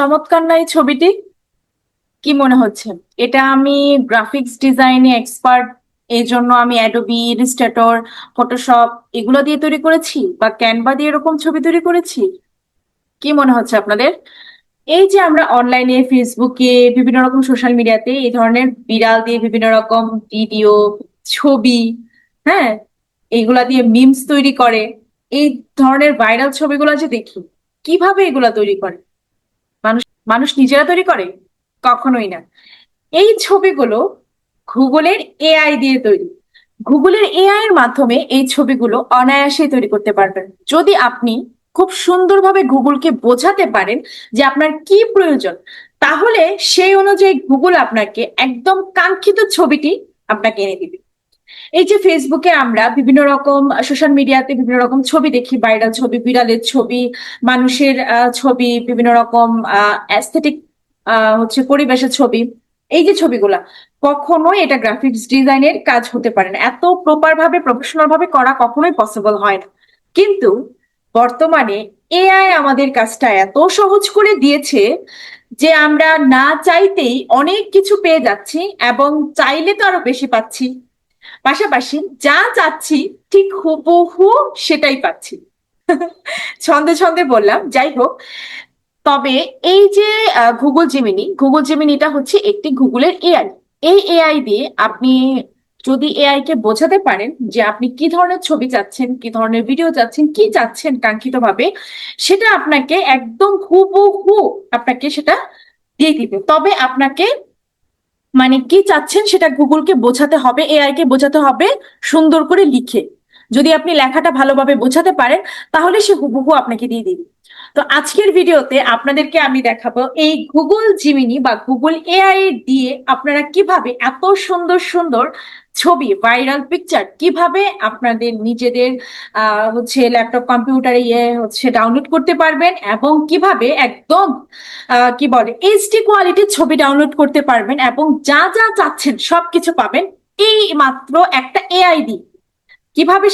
চমৎকার না এই ছবিটি? কি মনে হচ্ছে? এটা আমি গ্রাফিক্স ডিজাইনে এক্সপার্ট, এই জন্য আমি অ্যাডোবি ইলাস্ট্রেটর, ফটোশপ এগুলো দিয়ে তৈরি করেছি, বা ক্যানভা দিয়ে এরকম ছবি তৈরি করেছি। কি মনে হচ্ছে আপনাদের? এই যে আমরা অনলাইনে ফেসবুকে বিভিন্ন রকম সোশ্যাল মিডিয়াতে এই ধরনের বিড়াল দিয়ে বিভিন্ন রকম ভিডিও, ছবি, হ্যাঁ, এইগুলা দিয়ে মিমস তৈরি করে, এই ধরনের ভাইরাল ছবিগুলো যে দেখি, কিভাবে এগুলা তৈরি করে? মানুষ মানুষ নিজেরা তৈরি করে? কখনোই না। এই ছবিগুলো গুগলের এআই দিয়ে তৈরি। গুগলের এআই এর মাধ্যমে এই ছবিগুলো অনায়াসে তৈরি করতে পারবেন, যদি আপনি খুব সুন্দরভাবে গুগলকে বোঝাতে পারেন যে আপনার কি প্রয়োজন। তাহলে সেই অনুযায়ী গুগল আপনাকে একদম কাঙ্ক্ষিত ছবিটি আপনাকে এনে দিবে। এই যে ফেসবুকে আমরা বিভিন্ন রকম সোশ্যাল মিডিয়াতে বিভিন্ন রকম ছবি দেখি, ভাইরাল ছবি, বিড়ালের ছবি, মানুষের ছবি, বিভিন্ন রকম অ্যাস্থেটিক হচ্ছে পরিবেশের ছবি। এই যে ছবিগুলা, কখনোই এটা গ্রাফিক্স ডিজাইনের কাজ হতে পারে না, এত প্রপার ভাবে প্রফেশনাল ভাবে করা কখনোই পসিবল হয় না। কিন্তু বর্তমানে এআই আমাদের কাজটা এত সহজ করে দিয়েছে যে আমরা না চাইতেই অনেক কিছু পেয়ে যাচ্ছি, এবং চাইলে তো আরো বেশি পাচ্ছি। পাশাপাশি যা চাচ্ছি ঠিক হুবহু সেটাই পাচ্ছি। ছন্দে ছন্দে বললাম, যাই হোক। তবে এই যে গুগল জেমিনিটা হচ্ছে একটি গুগলের এআই। এই এআই দিয়ে আপনি যদি এআই কে বোঝাতে পারেন যে আপনি কি ধরনের ছবি চাচ্ছেন, কি ধরনের ভিডিও চাচ্ছেন, কি চাচ্ছেন কাঙ্ক্ষিত ভাবে, সেটা আপনাকে একদম হুবহু আপনাকে সেটা দিয়ে দিবে। তবে আপনাকে মানে কি চাচ্ছেন সেটা গুগলকে বোঝাতে হবে, এআই কে বোঝাতে হবে সুন্দর করে লিখে। যদি আপনি লেখাটা ভালোভাবে বোঝাতে পারেন, তাহলে সে হুবহু আপনাকে দিয়ে দিবে। তো আজকের ভিডিওতে আপনাদেরকে আমি দেখাবো এই গুগল জিমিনি বা গুগল এআই দিয়ে আপনারা কিভাবে এত সুন্দর সুন্দর ছবি, ভাইরাল পিকচার কিভাবে আপনাদের নিজেদের হচ্ছে ল্যাপটপ কম্পিউটারে হচ্ছে ডাউনলোড করতে পারবেন, এবং কিভাবে একদম কি বলে এইচডি কোয়ালিটির ছবি ডাউনলোড করতে পারবেন, এবং যা যা চাচ্ছেন সবকিছু পাবেন এই মাত্র একটা এআই দিয়ে। কিভাবে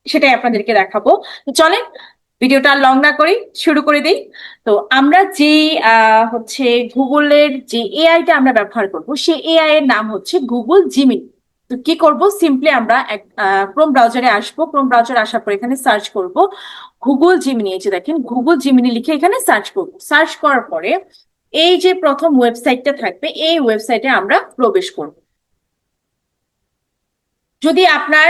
সেটাই আপনাদেরকে দেখাবো। তো চলেন ভিডিওটা লং না করি, শুরু করে দিই। তো আমরা যে হচ্ছে গুগলের যে এআইটা আমরা ব্যবহার করব, সেই এআই এর নাম হচ্ছে গুগল জিমিনি। তো কি করব, সিম্পলি আমরা ক্রোম ব্রাউজারে আসবো, ক্রোম ব্রাউজারে আসার পর এখানে সার্চ করব গুগল জিমিনি। এই যে দেখেন গুগল জিমিনি লিখে এখানে সার্চ করব। সার্চ করার পরে এই যে প্রথম ওয়েবসাইটটা থাকবে, এই ওয়েবসাইটে আমরা প্রবেশ করব। যদি আপনার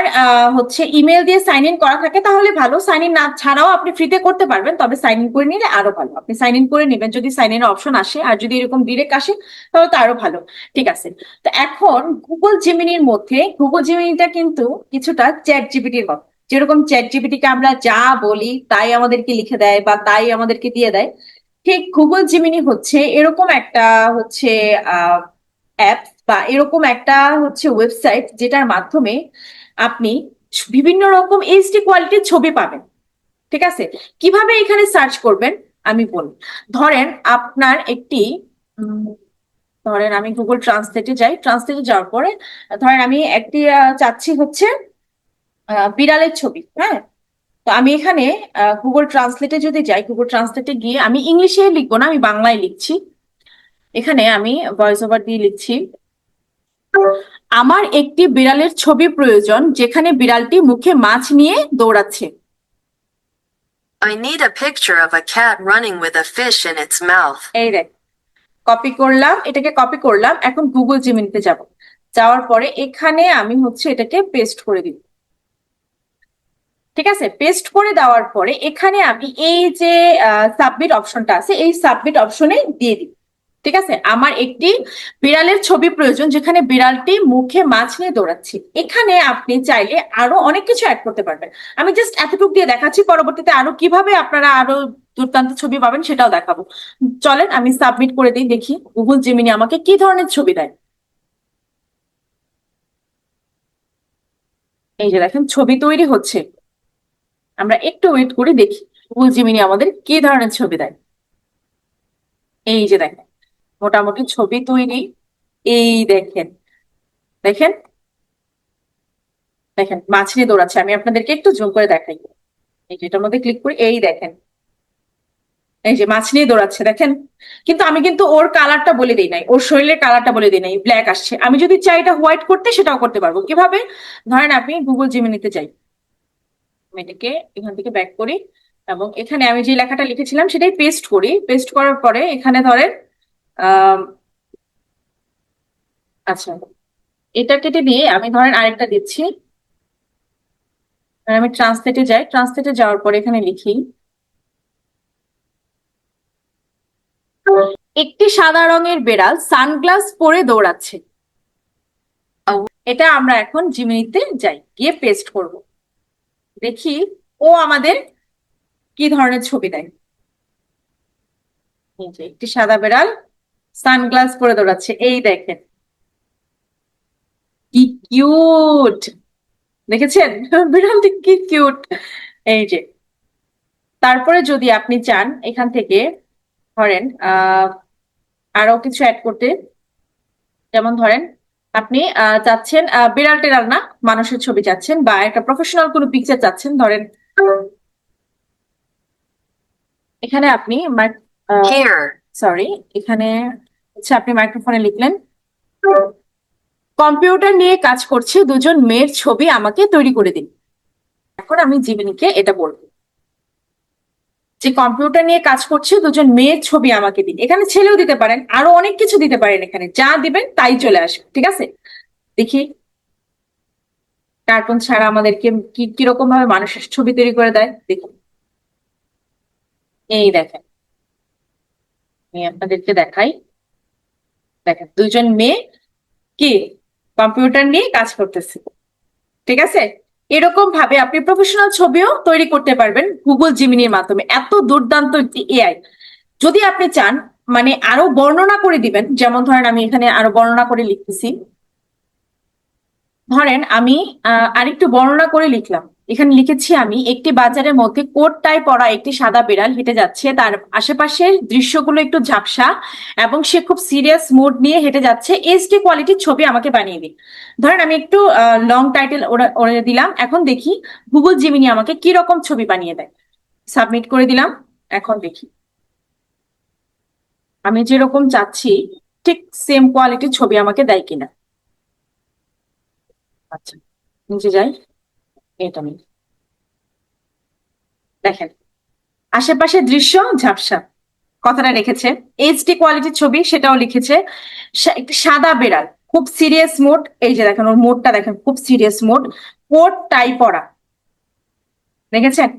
হচ্ছে ইমেল দিয়ে সাইন ইন করা থাকে তাহলে ভালো, সাইন ইন না ছাড়াও আপনি ফ্রিতে করতে পারবেন, তবে সাইন ইন করে নিলে আরো ভালো। আপনি সাইন ইন করে নেবেন যদি সাইন ইন অপশন আসে, আর যদি এরকম ডিরেক্ট আসে তাহলে তো আরো ভালো। ঠিক আছে। তো এখন গুগল জিমিনির মধ্যে, গুগল জিমিনিটা কিন্তু কিছুটা চ্যাট জিপিটির মতো। যেরকম চ্যাট জিপিটিকে আমরা যা বলি তাই আমাদেরকে লিখে দেয় বা তাই আমাদেরকে দিয়ে দেয়, ঠিক গুগল জিমিনি হচ্ছে এরকম একটা হচ্ছে অ্যাপ বা এরকম একটা হচ্ছে ওয়েবসাইট, যেটার মাধ্যমে আপনি বিভিন্ন রকম এইচডি কোয়ালিটির ছবি পাবেন। ঠিক আছে। কিভাবে এখানে সার্চ করবেন আমি বলি। ধরেন আপনার একটি উম, ধরেন আমি গুগল ট্রান্সলেটে যাই, ট্রান্সলেটে যাওয়ার পরে ধরেন আমি একটি চাচ্ছি হচ্ছে বিড়ালের ছবি, হ্যাঁ। তো আমি এখানে গুগল ট্রান্সলেটে যদি যাই, গুগল ট্রান্সলেটে গিয়ে আমি ইংলিশে লিখবো না, আমি বাংলায় লিখছি। এখানে আমি ভয়েস ওভার দিয়ে লিখছি, আমার একটি বিড়ালের ছবি প্রয়োজন যেখানে বিড়ালটি মুখে মাছ নিয়ে দৌড়াচ্ছে। I need a picture of a cat running with a fish in its mouth. এই দেখ, কপি করলাম, এটাকে কপি করলাম। এখন গুগল জিমিনিতে যাব, যাওয়ার পরে এখানে আমি হচ্ছে এটাকে পেস্ট করে দিব। ঠিক আছে, পেস্ট করে দেওয়ার পরে এখানে আমি এই যে সাবমিট অপশনটা আছে, এই সাবমিট অপশনে দিয়ে দিই। ঠিক আছে, আমার একটি বিড়ালের ছবি প্রয়োজন যেখানে বিড়ালটি মুখে মাছ নিয়ে দৌড়াচ্ছে। এখানে আপনি চাইলে আরো অনেক কিছু অ্যাড করতে পারবেন। আমি জাস্ট এতটুকু দিয়ে দেখাচ্ছি, পরবর্তীতে আরো কিভাবে আপনারা আরো দুর্দান্ত ছবি পাবেন সেটাও দেখাবো। চলেন আমি সাবমিট করে দিই, দেখি গুগল জিমিনি আমাকে কি ধরনের ছবি দেয়। এই যে দেখেন ছবি তৈরি হচ্ছে, আমরা একটু ওয়েট করে দেখি গুগল জিমিনি আমাদের কি ধরনের ছবি দেয়। এই যে দেখেন মোটামুটি ছবি তৈরি। এই দেখেন, দেখেন দেখেন মাছ নিয়ে দৌড়াচ্ছে। আমি আপনাদেরকে একটু জুম করে দেখাই। এই যে এটার মধ্যে ক্লিক করি, এই দেখেন এই যে মাছ নিয়ে দৌড়াচ্ছে দেখেন, কিন্তু আমি কিন্তু ওর কালারটা বলে দিই নাই, ওর শরীরের কালারটা বলে দিই নাই, ব্ল্যাক আসছে। আমি যদি চাই এটা হোয়াইট করতে সেটাও করতে পারবো। কিভাবে? ধরেন আপনি গুগল জিমিনিতে যাই, আমি এটাকে এখান থেকে ব্যাক করি এবং এখানে আমি যে লেখাটা লিখেছিলাম সেটাই পেস্ট করি। পেস্ট করার পরে এখানে ধরেন আহ আচ্ছা, এটা কেটে দিয়ে আমি ধরেন আরেকটা দিচ্ছি। আর আমি ট্রান্সলেটে যাই, ট্রান্সলেটে যাওয়ার পরে এখানে লিখি একটি সাদা রঙের বেড়াল সানগ্লাস পরে দৌড়াচ্ছে। এটা আমরা এখন জিমিনিতে যাই, গিয়ে পেস্ট করব, দেখি ও আমাদের কি ধরনের ছবি দেয়। এই যে একটি সাদা বেড়াল সানগ্লাস পরে দৌড়াচ্ছে, এই দেখেন কি কিউট, দেখেছেন? বিড়ালটি কি কিউট। এই যে, তারপরে যদি আপনি চান এখান থেকে ধরেন আরো কিছু অ্যাড করতে, যেমন ধরেন আপনি চাচ্ছেন বিড়াল টেরাল না, মানুষের ছবি চাচ্ছেন বা একটা প্রফেশনাল কোনো পিকচার চাচ্ছেন, ধরেন এখানে আপনি Here. সরি, এখানে হচ্ছে আপনি মাইক্রোফোনে লিখলেন কম্পিউটার নিয়ে কাজ করছে দুজন মেয়ের ছবি আমাকে তৈরি করে দিন। এখন আমি জিমিনিকে এটা বলবো যে কম্পিউটার নিয়ে কাজ করছে দুজন মেয়ের ছবি আমাকে দিন। এখানে ছেলেও দিতে পারেন, আরো অনেক কিছু দিতে পারেন, এখানে যা দিবেন তাই চলে আসবে। ঠিক আছে, দেখি কার্টুন ছাড়া আমাদেরকে কি কিরকম ভাবে মানুষের ছবি তৈরি করে দেয় দেখুন। এই দেখেন, আমি আপনাদেরকে দেখাই, দেখেন দুজন মেয়ে কি কম্পিউটার নিয়ে কাজ করতেছে। ঠিক আছে, এরকম ভাবে আপনি প্রফেশনাল ছবিও তৈরি করতে পারবেন গুগল জিমিনির মাধ্যমে। এত দুর্দান্ত এআই। যদি আপনি চান মানে আরো বর্ণনা করে দিবেন, যেমন ধরেন আমি এখানে আরো বর্ণনা করে লিখতেছি, ধরেন আমি আরেকটু বর্ণনা করে লিখলাম। এখানে লিখেছি আমি একটি বাজারের মধ্যে কোট টাই পরা একটি সাদা বিড়াল হেঁটে যাচ্ছে, তার আশেপাশের দৃশ্যগুলো একটু ঝাপসা এবং সে খুব সিরিয়াস মুড নিয়ে হেঁটে যাচ্ছে। এইচডি কোয়ালিটির ছবি আমাকে বানিয়ে দিন। ধরেন আমি একটু লং টাইটেল ওরে দিলাম, এখন দেখি গুগল জিমিনি আমাকে কি রকম ছবি বানিয়ে দেয়। সাবমিট করে দিলাম, এখন দেখি আমি যেরকম চাচ্ছি ঠিক সেম কোয়ালিটির ছবি আমাকে দেয় কিনা। আচ্ছা, নিচে যাই, এটা নেই, দেখেন আশেপাশের দৃশ্য ঝাপসা, কথাটা রেখেছে। এইচডি কোয়ালিটির ছবি সেটাও লিখেছে। একটি সাদা বেড়াল খুব সিরিয়াস মোড, এই যে দেখেন ওর মোডটা দেখেন, খুব সিরিয়াস মোড, কোট টাই পরা, দেখেছেন?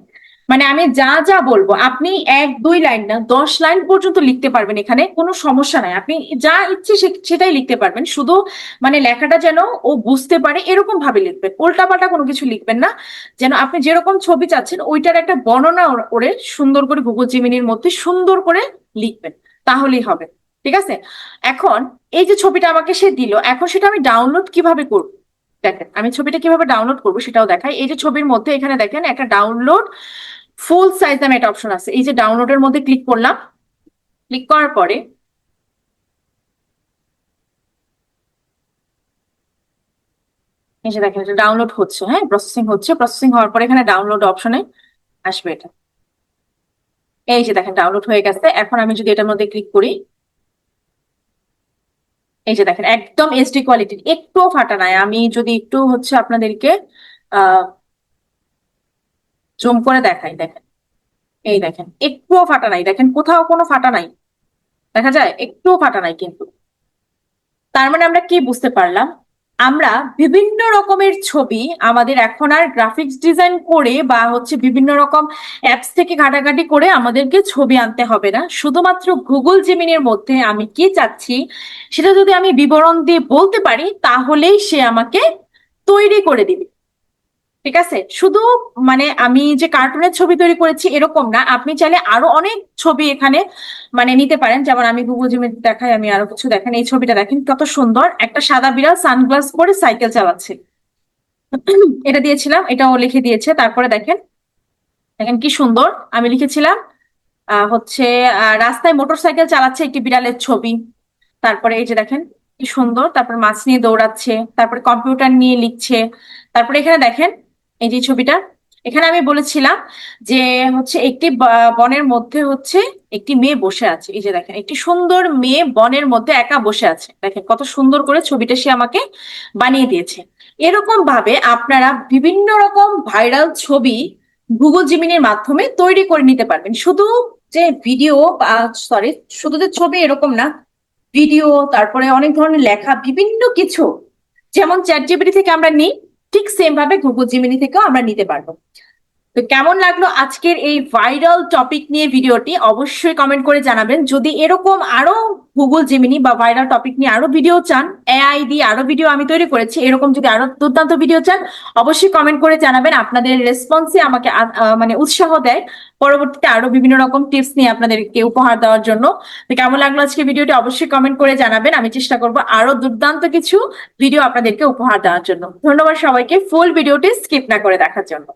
মানে আমি যা যা বলবো আপনি 1-2 লাইন না 10 লাইন পর্যন্ত লিখতে পারবেন, এখানে কোনো সমস্যা নাই। আপনি যা ইচ্ছে সেটাই লিখতে পারবেন, শুধু মানে লেখাটা যেন ও বুঝতে পারে এরকম ভাবে লিখবেন, উল্টাপাল্টা কোনো কিছু লিখবেন না। যেন আপনি যেরকম ছবি চাচ্ছেন ওইটার একটা বর্ণনা ওরে সুন্দর করে গুগল জিমিনির মধ্যে সুন্দর করে লিখবেন, তাহলেই হবে। ঠিক আছে, এখন এই যে ছবিটা আমাকে সে দিল, এখন সেটা আমি ডাউনলোড কিভাবে করব? দেখেন আমি ছবিটা কিভাবে ডাউনলোড করবো সেটাও দেখাই। এই যে ছবির মধ্যে এখানে দেখেন একটা ডাউনলোড ফুল সাইজ নামে একটা অপশন আছে, এই যে ডাউনলোডের মধ্যে ক্লিক করলাম। ক্লিক করার পরে এই যে দেখেন এটা ডাউনলোড হচ্ছে, হ্যাঁ প্রসেসিং হচ্ছে, প্রসেসিং হওয়ার পরে এখানে ডাউনলোড অপশনে আসবে এটা। এই যে দেখেন ডাউনলোড হয়ে গেছে। এখন আমি যদি এটার মধ্যে ক্লিক করি, এই যে দেখেন একদম এইচডি কোয়ালিটির, একটুও ফাটা নাই। আমি যদি একটু হচ্ছে আপনাদেরকে আহ জুম করে দেখাই, দেখেন এই দেখেন একটুও ফাটা নাই, দেখেন কোথাও কোনো ফাটা নাই, দেখা যায় একটুও ফাটা নাই কিন্তু। তার মানে আমরা কি বুঝতে পারলাম? আমরা বিভিন্ন রকমের ছবি আমাদের এখন আর গ্রাফিক্স ডিজাইন করে বা হচ্ছে বিভিন্ন রকম অ্যাপস থেকে ঘাটাঘাটি করে আমাদেরকে ছবি আনতে হবে না। শুধুমাত্র গুগল জিমিনির মধ্যে আমি কি চাচ্ছি সেটা যদি আমি বিবরণ দিয়ে বলতে পারি, তাহলেই সে আমাকে তৈরি করে দিবে। ঠিক আছে, শুধু মানে আমি যে কার্টুনের ছবি তৈরি করেছি এরকম না, আপনি চাইলে আরো অনেক ছবি এখানে মানে নিতে পারেন। যেমন আমি গুগল জিমিতে দেখাই, আমি আরো কিছু দেখেন, এই ছবিটা দেখেন কত সুন্দর, একটা সাদা বিড়াল সানগ্লাস পরে সাইকেল চালাচ্ছে। এটা দিয়েছিলাম, এটাও লিখে দিয়েছে। তারপরে দেখেন, দেখেন কি সুন্দর আমি লিখেছিলাম হচ্ছে রাস্তায় মোটরসাইকেল চালাচ্ছে একটি বিড়ালের ছবি। তারপরে এই যে দেখেন কি সুন্দর, তারপরে মাছ নিয়ে দৌড়াচ্ছে, তারপরে কম্পিউটার নিয়ে লিখছে। তারপরে এখানে দেখেন এই যে ছবিটা, এখানে আমি বলেছিলাম যে হচ্ছে একটি বনের মধ্যে হচ্ছে একটি মেয়ে বসে আছে। এই যে দেখেন, একটি সুন্দর মেয়ে বনের মধ্যে একা বসে আছে। দেখেন কত সুন্দর করে ছবিটা সে আমাকে বানিয়ে দিয়েছে। এরকম ভাবে আপনারা বিভিন্ন রকম ভাইরাল ছবি গুগল জিমিনির মাধ্যমে তৈরি করে নিতে পারবেন। শুধু যে ভিডিও, সরি, শুধু যে ছবি এরকম না, ভিডিও, তারপরে অনেক ধরনের লেখা, বিভিন্ন কিছু যেমন চ্যাট জিপিটি থেকে আমরা নিই, ঠিক সেম ভাবে গুগল জিমিনি থেকেও আমরা নিতে পারবো। তো কেমন লাগলো আজকের এই ভাইরাল টপিক নিয়ে ভিডিওটি অবশ্যই কমেন্ট করে জানাবেন। যদি এরকম আরো গুগল জেমিনি বা ভাইরাল টপিক নিয়ে আরো ভিডিও চান, এআই দিয়ে আরো ভিডিও আমি তৈরি করেছি, এরকম যদি আরো দুর্দান্ত ভিডিও চান অবশ্যই কমেন্ট করে জানাবেন। আপনাদের রেসপন্সে আমাকে মানে উৎসাহ দেয় পরবর্তীতে আরো বিভিন্ন রকম টিপস নিয়ে আপনাদেরকে উপহার দেওয়ার জন্য। তো কেমন লাগলো আজকে ভিডিওটি অবশ্যই কমেন্ট করে জানাবেন। আমি চেষ্টা করবো আরো দুর্দান্ত কিছু ভিডিও আপনাদেরকে উপহার দেওয়ার জন্য। ধন্যবাদ সবাইকে ফুল ভিডিওটি স্কিপ না করে দেখার জন্য।